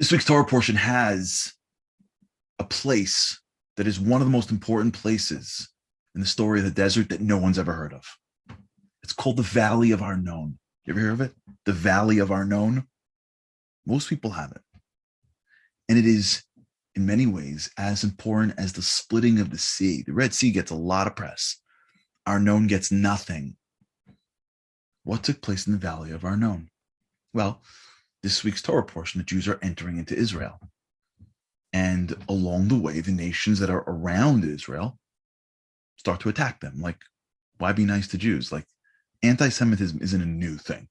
This week's Torah portion has a place that is one of the most important places in the story of the desert that no one's ever heard of. It's called the Valley of Arnon. You ever hear of it? The Valley of Arnon? Most people haven't. And it is, in many ways, as important as the splitting of the sea. The Red Sea gets a lot of press. Arnon gets nothing. What took place in the Valley of Arnon? Well, this week's Torah portion, the Jews are entering into Israel. And along the way, the nations that are around Israel start to attack them. Like, why be nice to Jews? Like, anti-Semitism isn't a new thing.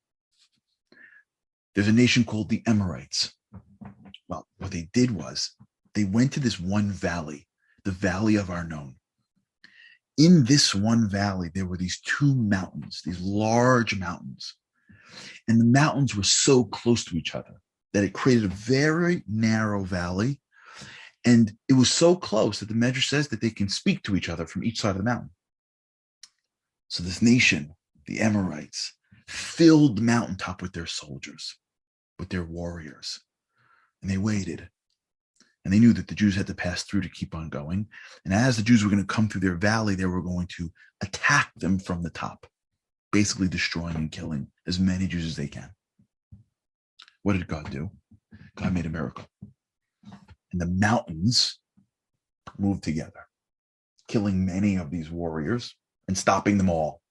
There's a nation called the Amorites. Well, what they did was they went to this one valley, the Valley of Arnon. In this one valley, there were these two mountains, these large mountains. And the mountains were so close to each other that it created a very narrow valley. And it was so close that the Medrash says that they can speak to each other from each side of the mountain. So this nation, the Amorites, filled the mountaintop with their soldiers, with their warriors. And they waited. And they knew that the Jews had to pass through to keep on going. And as the Jews were going to come through their valley, they were going to attack them from the top, basically destroying and killing as many Jews as they can. What did God do? God made a miracle. And the mountains moved together, killing many of these warriors and stopping them all.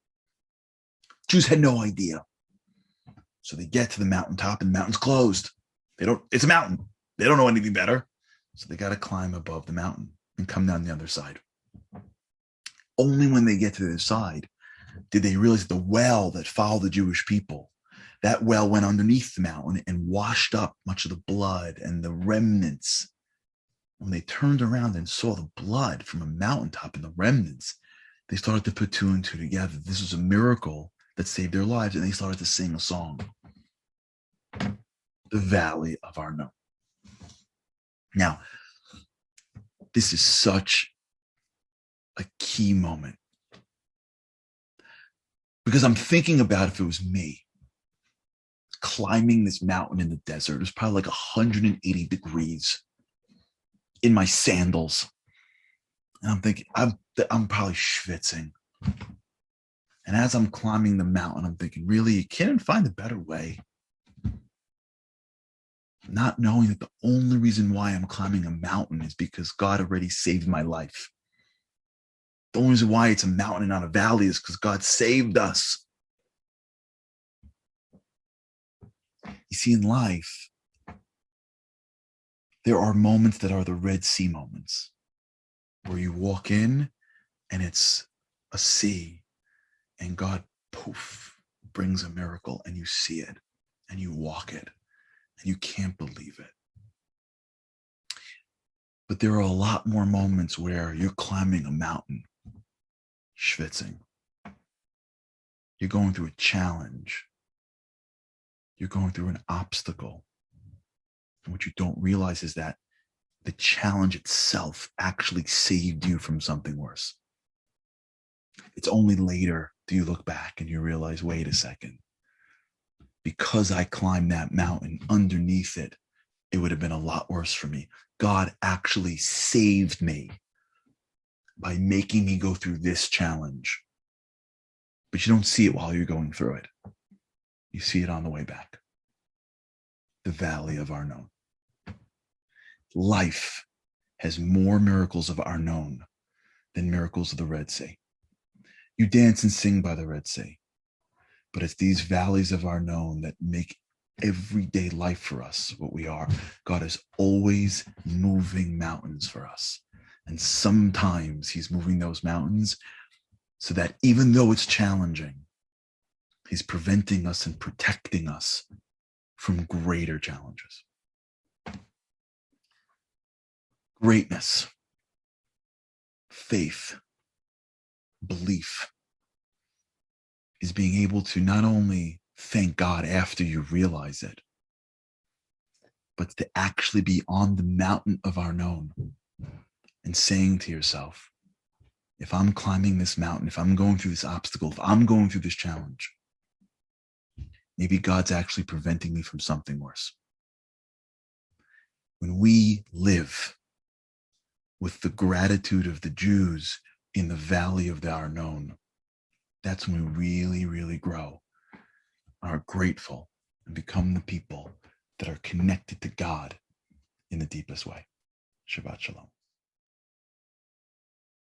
Jews had no idea. So they get to the mountaintop and the mountain's closed. It's a mountain. They don't know anything better. So they got to climb above the mountain and come down the other side. Only when they get to the other side did they realize the well that followed the Jewish people, that well went underneath the mountain and washed up much of the blood and the remnants. When they turned around and saw the blood from a mountaintop and the remnants, they started to put two and two together. This was a miracle that saved their lives, and they started to sing a song, the Valley of Arnon. Now, this is such a key moment because I'm thinking about if it was me climbing this mountain in the desert. It was probably like 180 degrees in my sandals. And I'm thinking, I'm probably schwitzing. And as I'm climbing the mountain, I'm thinking, really, you can't find a better way. Not knowing that the only reason why I'm climbing a mountain is because God already saved my life. The only reason why it's a mountain and not a valley is because God saved us. You see, in life, there are moments that are the Red Sea moments where you walk in and it's a sea and God, poof, brings a miracle and you see it and you walk it and you can't believe it. But there are a lot more moments where you're climbing a mountain, schwitzing. You're going through a challenge. You're going through an obstacle. And what you don't realize is that the challenge itself actually saved you from something worse. It's only later do you look back and you realize, wait a second, because I climbed that mountain, underneath it, it would have been a lot worse for me. God actually saved me by making me go through this challenge. But you don't see it while you're going through it. You see it on the way back. The Valley of Arnon. Life has more miracles of Arnon than miracles of the Red Sea. You dance and sing by the Red Sea, but it's these valleys of Arnon that make everyday life for us what we are. God is always moving mountains for us. And sometimes he's moving those mountains so that even though it's challenging, he's preventing us and protecting us from greater challenges. Greatness, faith, belief is being able to not only thank God after you realize it, but to actually be on the mountain of Arnon and saying to yourself, if I'm climbing this mountain, if I'm going through this obstacle, if I'm going through this challenge, maybe God's actually preventing me from something worse. When we live with the gratitude of the Jews in the valley of the Arnon, that's when we really, really grow, are grateful, and become the people that are connected to God in the deepest way. Shabbat Shalom.